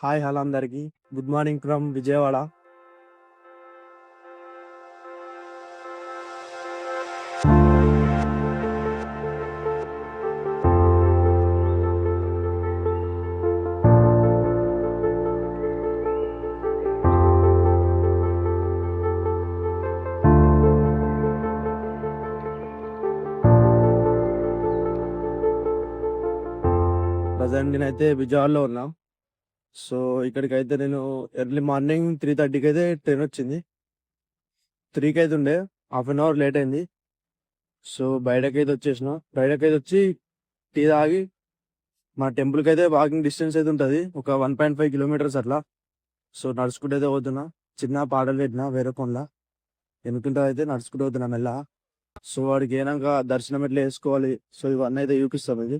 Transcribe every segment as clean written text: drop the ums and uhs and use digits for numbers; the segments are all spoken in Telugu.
హాయ్ హలో అందరికి. Good morning from Vijayawada. Present నేనైతే విజయవాడలో ఉన్నా. సో ఇక్కడికైతే నేను ఎర్లీ మార్నింగ్ 3:30కి అయితే ట్రైన్ వచ్చింది. 3కి అయితే ఉండే, హాఫ్ అన్ అవర్ లేట్ అయింది. సో బయటకైతే వచ్చి టీ తాగి మా టెంపుల్కి అయితే వాకింగ్ డిస్టెన్స్ అయితే ఉంటుంది, ఒక 1.5 కిలోమీటర్స్ అట్లా. సో నడుచుకుంటూ అయితే పోతున్నా. చిన్న పాటలు పెట్టినా వేరే ఫోన్లో ఎనుకుంటా అయితే నడుచుకుంటూ పోతున్నా మెల్ల. సో వాడికి ఏనాక దర్శనం ఎట్లా వేసుకోవాలి, సో ఇవన్నీ అయితే చూపిస్తాం. ఇది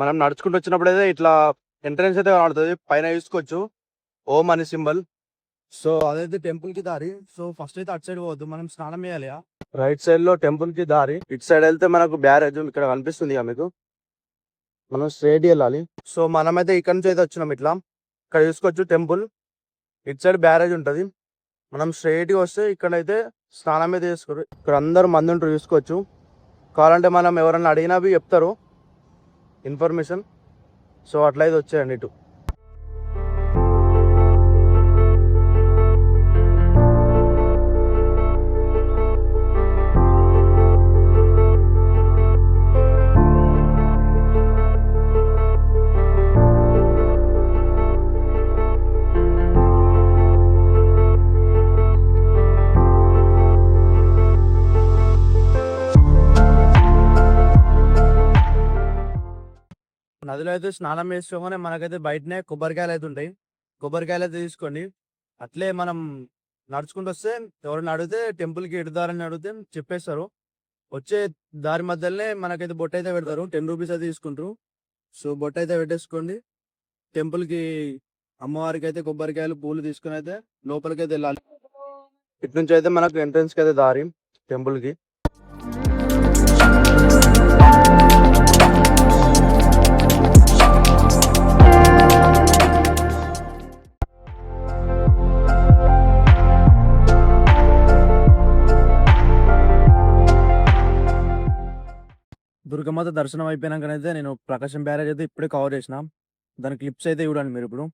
మనం నడుచుకుంటూ వచ్చినప్పుడు అయితే ఇట్లా ఎంట్రన్స్ అయితే కనబడుతుంది, పైన చూసుకోవచ్చు ఓం అని సింబల్. సో అదైతే టెంపుల్ కి దారి. సో ఫస్ట్ అయితే అటు సైడ్ పోవద్దు, మనం స్నానం చేయాలి. రైట్ సైడ్ లో టెంపుల్ కి దారి, ఇటు సైడ్ వెళ్తే మనకు బ్యారేజ్ ఇక్కడ కనిపిస్తుంది మీకు. మనం స్ట్రైట్ వెళ్ళాలి. సో మనమైతే ఇక్కడ నుంచి అయితే వచ్చినాం. ఇట్లా ఇక్కడ చూసుకోవచ్చు టెంపుల్, ఇటు సైడ్ బ్యారేజ్ ఉంటది. మనం స్ట్రైట్ గా వస్తే ఇక్కడైతే స్నానం అయితే చేసుకోరు. ఇక్కడ అందరూ మంది ఉంటారు చూసుకోవచ్చు. కావాలంటే మనం ఎవరన్నా అడిగినా చెప్తారు ఇన్ఫర్మేషన్. సో అట్లయితే వచ్చేయండి ఇటు. నదిలో అయితే స్నానం చేసుకోగానే మనకైతే బయటనే కొబ్బరికాయలు అయితే ఉంటాయి. కొబ్బరికాయలు అయితే తీసుకోండి. అట్లే మనం నడుచుకుంటూ వస్తే ఎవరైనా అడిగితే టెంపుల్కి ఎడుదారని అడిగితే చెప్పేస్తారు. వచ్చే దారి మధ్యలోనే మనకైతే బొట్టు అయితే పెడతారు, 10 రూపీస్ అయితే తీసుకుంటారు. సో బొట్టు అయితే పెట్టేసుకోండి. టెంపుల్కి అమ్మవారికి అయితే కొబ్బరికాయలు పూలు తీసుకుని అయితే లోపలికి అయితే వెళ్ళాలి. ఇటు నుంచి అయితే మనకు ఎంట్రన్స్కి అయితే దారి టెంపుల్కి. దుర్గమాత దర్శనం అయిపోయినాకనైతే నేను ప్రకాశం బ్యారేజ్ అయితే ఇప్పుడే కవర్ చేసిన. దాని క్లిప్స్ అయితే చూడండి మీరు ఇప్పుడు.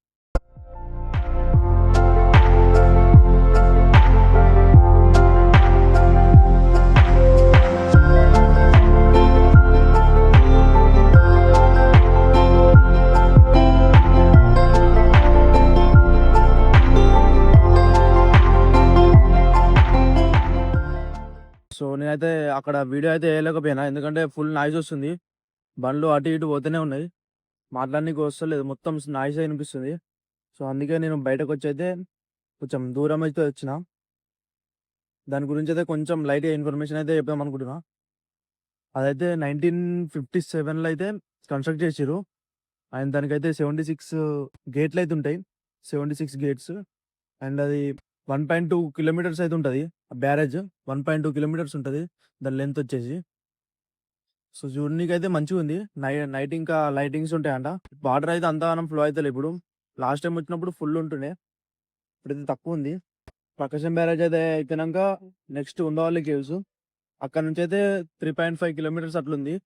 సో నేనైతే అక్కడ వీడియో అయితే వేయలేకపోయినా, ఎందుకంటే ఫుల్ నాయిస్ వస్తుంది. బండ్లు అటు ఇటు పోతూనే ఉన్నాయి, మాట్లాడడానికి వస్తలేదు, మొత్తం నాయిస్ అనిపిస్తుంది. సో అందుకే నేను బయటకు వచ్చి అయితే కొంచెం దూరం అయితే వచ్చిన. దాని గురించి అయితే కొంచెం లైట్గా ఇన్ఫర్మేషన్ అయితే చెప్దాం అనుకుంటున్నా. అదైతే 1957లో అయితే కన్స్ట్రక్ట్ చేసిరు. అండ్ దానికైతే 76 గేట్లు అయితే ఉంటాయి, 76 గేట్స్. అండ్ అది 1.2 కిలోమీటర్స్ అయితే ఉంటుంది బ్యారేజ్. 1.2 కిలోమీటర్స్ ఉంటుంది దాని లెంత్ వచ్చేసి. సో చూడడానికి అయితే మంచిగా ఉంది. నైట్ ఇంకా లైటింగ్స్ ఉంటాయంట. వాటర్ అయితే అంతగానం ఫ్లో అయితే ఇప్పుడు. లాస్ట్ టైం వచ్చినప్పుడు ఫుల్ ఉంటుండే, ఇప్పుడైతే తక్కువ ఉంది. ప్రకాశం బ్యారేజ్ అయితే అయిపోయినాక నెక్స్ట్ ఉండవల్లి కేవ్స్. అక్కడ నుంచి అయితే 3.5 కిలోమీటర్స్ అట్లుంది.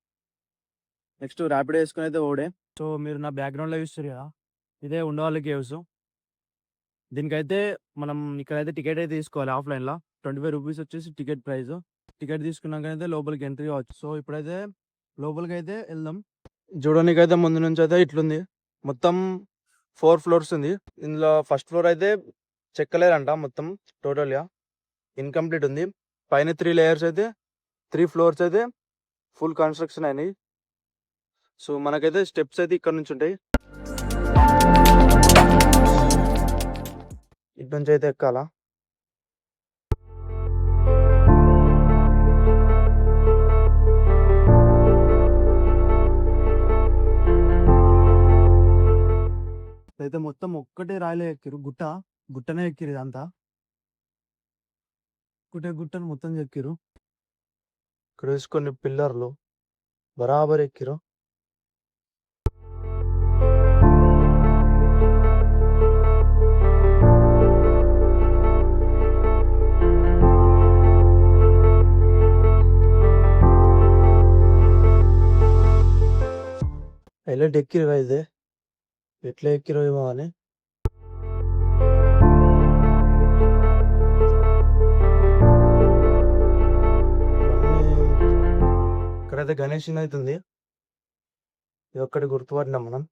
నెక్స్ట్ ర్యాపిడ్ వేసుకుని అయితే ఓడే. సో మీరు నా బ్యాక్గ్రౌండ్లో చూస్తారు కదా, ఇదే ఉండవల్లి కేవ్స్. దీనికైతే మనం ఇక్కడైతే టికెట్ అయితే తీసుకోవాలి ఆఫ్లైన్లో. 25 రూపీస్ వచ్చేసి టికెట్ ప్రైస్. టికెట్ తీసుకున్నాకైతే లోపలికి ఎంట్రీ కావచ్చు. సో ఇప్పుడైతే లోపలికి అయితే వెళ్దాం. చూడడానికి అయితే ముందు నుంచి అయితే ఇట్లుంది. మొత్తం 4 ఫ్లోర్స్ ఉంది. ఇందులో ఫస్ట్ ఫ్లోర్ అయితే చెక్కలేరంట, మొత్తం టోటల్గా ఇన్కంప్లీట్ ఉంది. పైన 3 లేయర్స్ అయితే 3 ఫ్లోర్స్ అయితే ఫుల్ కన్స్ట్రక్షన్ అయినాయి. సో మనకైతే స్టెప్స్ అయితే ఇక్కడ నుంచి ఉంటాయి, ఇటు నుంచి అయితే ఎక్కాలా. అయితే మొత్తం ఒక్కటే రాయిలో ఎక్కిరు, గుట్టనే ఎక్కిరు ఇదంతా. ఒకటే గుట్టను మొత్తం చెక్కిరు. ఇక్కడ చూసి కొన్ని పిల్లర్లు బరాబర్ ఎక్కిరు. హైలైట్ ఎక్కిరు అయితే ఎట్లా ఎక్కిరో ఏమో అని. ఇక్కడైతే గణేష్ అవుతుంది. ఇది ఒక్కటి గుర్తుపట్టినాం మనం.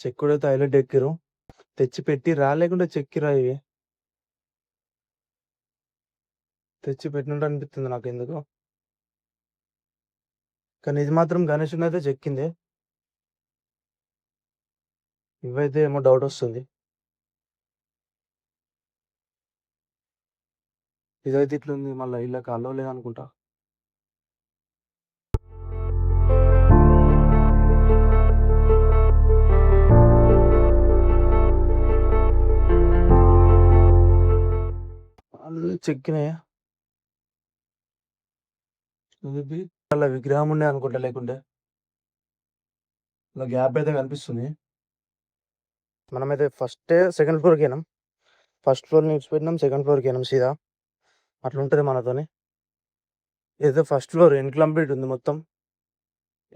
చెక్కుడైతే హైలైట్ ఎక్కిరు. తెచ్చి పెట్టి రాలేకుండా చెక్కిరా ఇవి. తెచ్చి పెట్టినట్టు అనిపిస్తుంది నాకు ఎందుకు. కానీ ఇది మాత్రం గణేష్ అయితే చెక్కింది. ఇవైతే ఏమో డౌట్ వస్తుంది. ఇదైతే ఇట్లుంది, మళ్ళీ ఇలా కాలో లేదనుకుంటా. చెక్కినాయి. అలా విగ్రహం ఉండే అనుకుంటా, లేకుంటే ఇలా గ్యాప్ అయితే కనిపిస్తుంది. మనమైతే సెకండ్ ఫ్లోర్కి వెళ్ళాం. ఫస్ట్ ఫ్లోర్ నిలిచిపెట్టినాం, సెకండ్ ఫ్లోర్కి వెళ్ళాం సీదా. అట్లా ఉంటుంది మనతోని. ఏదో ఫస్ట్ ఫ్లోర్ ఇన్కంప్లీట్ ఉంది మొత్తం,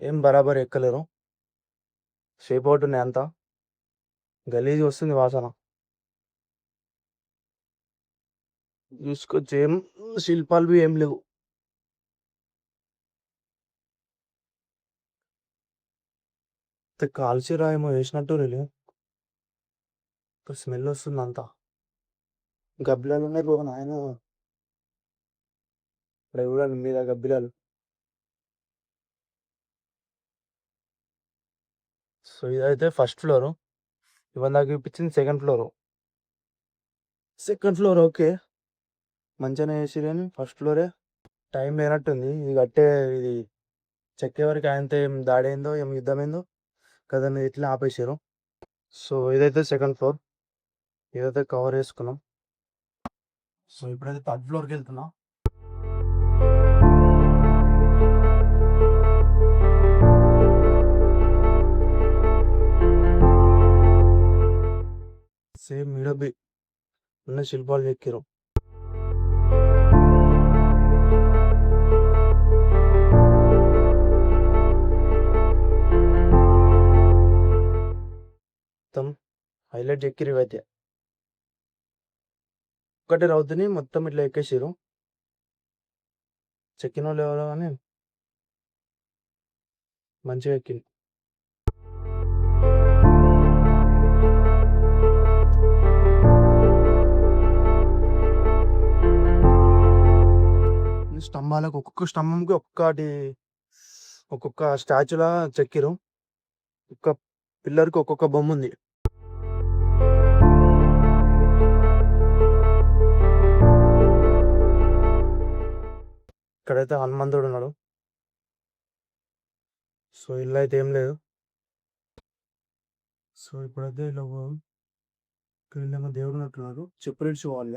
ఏం బరాబర్ ఎక్కలేరు. షేప్ అవుట్ ఉన్నాయి అంతా, గలీజ్ వస్తుంది వాసన. చూసుకొచ్చి ఏం శిల్పాలు బి ఏం లేవు. కాల్చి రాయేమో వేసినట్టు లేదు. స్మెల్ వస్తుంది అంతా. గబ్బిలాలు ఉన్నాయి బ్రో నాయన. ఇక్కడ చూడండి మీద గబ్బిలాలు. సో ఇదైతే ఫస్ట్ ఫ్లోరు. ఇవన్నీ నాకు చూపించింది second floor. Second floor okay, మంచిగానే వేసి, కానీ ఫస్ట్ ఫ్లోరే టైం లేనట్టుంది. ఇది కట్టే ఇది చెక్కే వరకు ఆయనతో ఏం దాడైందో ఏం యుద్ధమైందో కదా, మీరు ఇట్లా ఆపేసారు. సో ఇదైతే సెకండ్ ఫ్లోర్, ఇదైతే కవర్ చేసుకున్నాం. సో ఇప్పుడైతే థర్డ్ ఫ్లోర్కి వెళ్తున్నా. సేమ్ మీడబి ఉన్న శిల్పాలు చెక్కిరు. మొత్తం హైలైట్ చెక్కిరు ఇవైతే. ఒక్కటి రౌతుని మొత్తం ఇట్లా ఎక్కేసారు. చెక్కిన వాళ్ళు ఎవరో కానీ మంచిగా ఎక్కింది. స్తంభాలకు ఒక్కొక్క స్తంభంకి ఒక్కొక్క స్టాచ్యూలా చెక్కిరు. ఒక్క పిల్లర్కి ఒక్కొక్క బొమ్మ ఉంది. ఇక్కడైతే హనుమంతుడు ఉన్నాడు. సో ఇల్లు అయితే ఏం లేదు. సో ఇప్పుడైతే ఇలా ఇక్కడ వెళ్ళాక దేవుడు ఉన్నట్టున్నారు. చెప్పులు ఇడ్చుకోవాలి.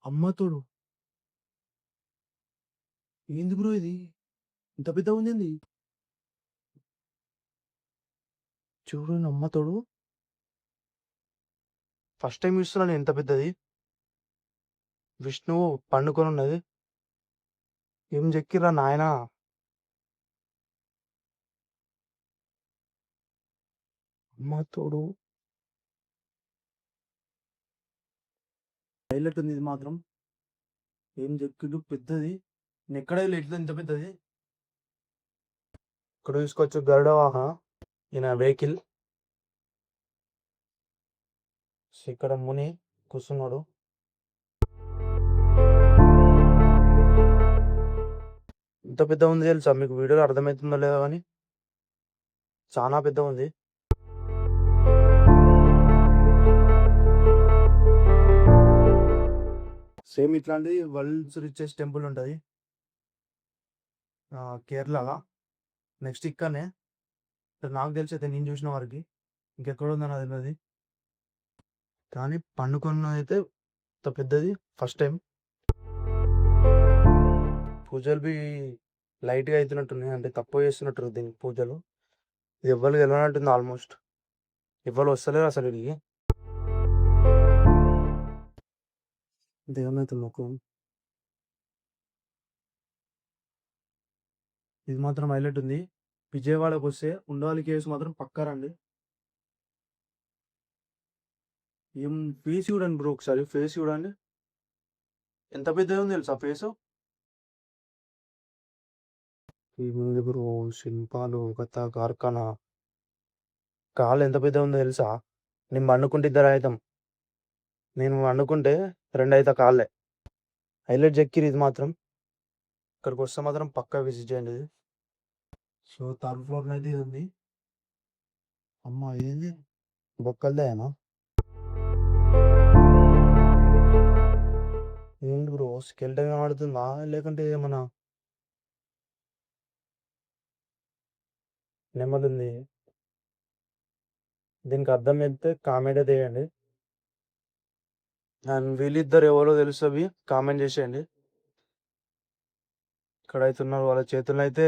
అమ్మతోడు ఏంది బ్రో ఇది, ఇంత పెద్ద ఉంది. చూడండి అమ్మతోడు, ఫస్ట్ టైం చూస్తున్నాను ఎంత పెద్దది. విష్ణువు పండుకొని ఉన్నది. ఏం చెక్కిరా నాయనా. అమ్మతోడు హైలైట్ ఉంది. ఇది మాత్రం ఏం చెక్కిడు పెద్దది. నేను ఎక్కడ ఎట్లా ఇంత పెద్దది. ఇక్కడ చూసుకోవచ్చు గరుడ వాహన, ఈయన వెహికల్. ఇక్కడ ముని కూర్చున్నాడు. ఇంత పెద్ద ఉంది తెలుసా మీకు, వీడియోలో అర్థమవుతుందో లేదో కానీ చాలా పెద్ద ఉంది. సేమ్ ఇట్లాంటిది వరల్డ్స్ రిచెస్ట్ టెంపుల్ ఉంటుంది కేరళలో. నెక్స్ట్ ఇక్కడనే నాకు తెలిసి అయితే నేను చూసిన వారికి ఇంకెక్కడ ఉందో నాకు తెలియదు. కానీ పండుకొన్న అయితే ఇంత పెద్దది ఫస్ట్ టైం. పూజలు బి లైట్‌గా అయితున్నట్టున్నాయి. అంటే తక్కువ చేస్తున్నట్టు దీనికి పూజలు. ఇది ఎవ్వరికి తెలవనట్టుంది ఆల్మోస్ట్. ఎవ్వరు వస్తలేరు అసలు ఈడికి. దేవునైతే మొక్కు. ఇది మాత్రం హైలైట్ ఉంది. విజయవాడకి వస్తే ఉండవల్లి కేవ్స్ మాత్రం పక్కా రండి. ఏం ఫేస్ చూడండి బ్రో, ఒకసారి ఫేస్ చూడండి. ఎంత పెద్దగా ఉంది తెలుసా ఫేసు? ఏముంది బ్రో, శిల్పాలు, కథ, కార్ఖానా. కాళ్ళు ఎంత పెద్దగా ఉందో తెలుసా? నేను పండుకుంటే ఇద్దరు అవుతాం. నేను వండుకుంటే 2 అయితా కాళ్ళే. హైలైట్ చెక్కిరి ఇది మాత్రం. ఇక్కడికి వస్తే మాత్రం పక్కా విజిట్ చేయండి ఇది. సో థర్డ్ ఫ్లోర్ అయితే ఇది ఉంది. అమ్మ ఇదేంది, బొక్కలదేనా? ఏంటి బ్రో, స్కెల్టన్ ఆడుతుందా లేకుంటే ఏమన్నా నెమలి ఉంది? దీనికి అర్థం చెప్తే కామెంట్ అయితే వేయండి. అండ్ వీళ్ళిద్దరు ఎవరో తెలుస్తుంది, కామెంట్ చేసేయండి. ఇక్కడైతే ఉన్నారు, వాళ్ళ చేతుల్లో అయితే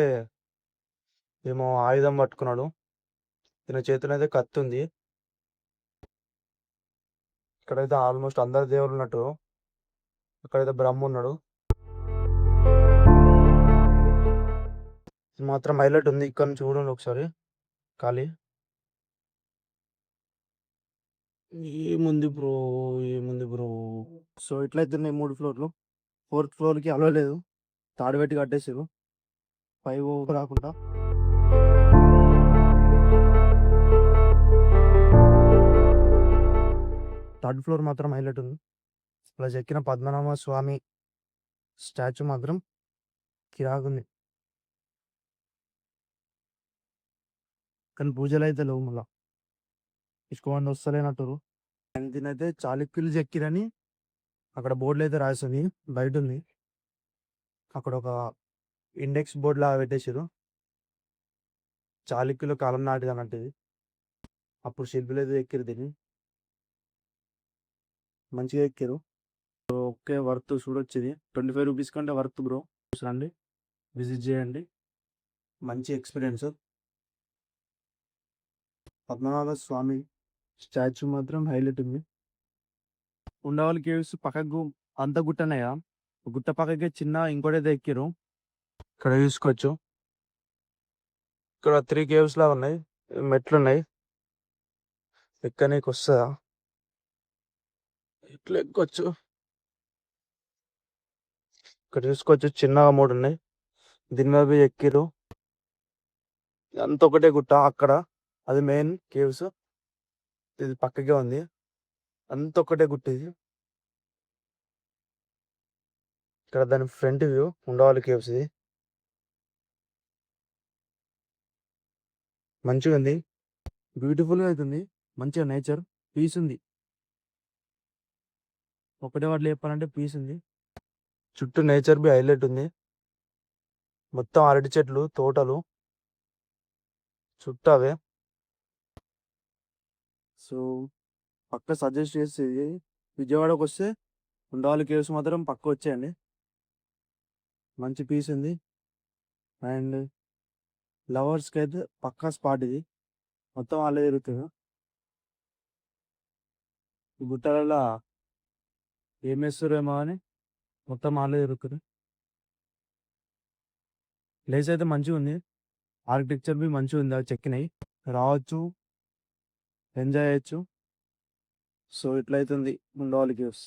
ఏమో ఆయుధం పట్టుకున్నాడు. ఈయన చేతుల్లో అయితే కత్తి ఉంది. ఇక్కడైతే ఆల్మోస్ట్ అందరు దేవుళ్ళు ఉన్నట్టు. అక్కడైతే బ్రహ్మ ఉన్నాడు. ఇది మాత్రం హైలైట్ ఉంది. ఇక్కడ నుంచి చూడండి ఒకసారి ఖాళీ. ఏముంది బ్రో, ఏముంది బ్రో. సో ఇట్లయితే ఉన్నాయి 3 ఫ్లోర్లు. 4th ఫ్లోర్కి అలవ లేదు, తాడు పెట్టి కట్టేసారు 5 రాకుండా. థర్డ్ ఫ్లోర్ మాత్రం హైలైట్ ఉంది. ప్లస్ ఎక్కిన పద్మనాభ స్వామి స్టాచ్యూ మాత్రం కిరాకుంది. కానీ పూజలు అయితే లేవు మళ్ళా, ఇసుకోండి వస్తలేనట్టు. అండ్ దీనైతే చాళుక్యులు చెక్కిరని అక్కడ బోర్డులు అయితే రాస్తుంది, బయట ఉంది. అక్కడ ఒక ఇండెక్స్ బోర్డు లాగా పెట్టేసారు. చాళుక్యుల కాలం నాటిది అన్నట్టు ఇది. అప్పుడు శిల్పులు అయితే ఎక్కిరు దీన్ని, మంచిగా ఎక్కారు. ఓకే, వర్త్ చూడొచ్చేది. 25 రూపీస్ కంటే వర్త్ బ్రో. రండి, విజిట్ చేయండి, మంచి ఎక్స్పీరియన్స్. పద్మనాభ స్వామి స్టాచ్యూ మాత్రం హైలైట్ ఉంది. ఉండవల్లి కేవ్స్ పక్కకు అంత గుట్టనయ్యా, గుట్ట పక్కకే చిన్న ఇంకోటైతే ఎక్కిరు. ఇక్కడ చూసుకోవచ్చు. ఇక్కడ 3 కేవ్స్ లా ఉన్నాయి, మెట్లు ఉన్నాయి. ఎక్కనీకి వస్తుందా? ఇట్లా ఎక్కొచ్చు. ఇక్కడ చూసుకోవచ్చు, చిన్నగా 3 ఉన్నాయి. దీని మీద పోయి ఎక్కిరు. అంత ఒకటే గుట్ట, అక్కడ అది మెయిన్ కేవ్స్, ఇది పక్కకే ఉంది. అంత ఒకటే గుట్ట ఇది. ఇక్కడ దాని ఫ్రంట్ వ్యూ ఉండవల్లి కేవ్స్ ఇది. మంచిగా ఉంది, బ్యూటిఫుల్గా అవుతుంది. మంచిగా నేచర్, పీస్ ఉంది. ఒకటే వాటిలో చెప్పాలంటే పీస్ ఉంది. చుట్టూ నేచర్ బి హైలైట్ ఉంది. మొత్తం అరటి చెట్లు, తోటలు చుట్టూ అవే. సో పక్క సజెస్ట్ చేసేది, విజయవాడకు వస్తే ఉండవల్లి కేవ్స్ మాత్రం పక్క వచ్చేయండి. మంచి పీస్ ఉంది. అండ్ లవర్స్కి అయితే పక్కా స్పాట్ ఇది. మొత్తం వాళ్ళే తిరుగుతారు. ఈ గుట్టలలో ఏం వేస్తారేమో అని మొత్తం వాళ్ళే తిరుగుతారు. ప్లేస్ అయితే మంచిగా ఉంది, ఆర్కిటెక్చర్ బి మంచిగా ఉంది. అవి చెక్కినాయి, రావచ్చు, ఎంజాయ్ చేయొచ్చు. సో ఇట్లయితుంది ఉండవల్లి కేవ్స్.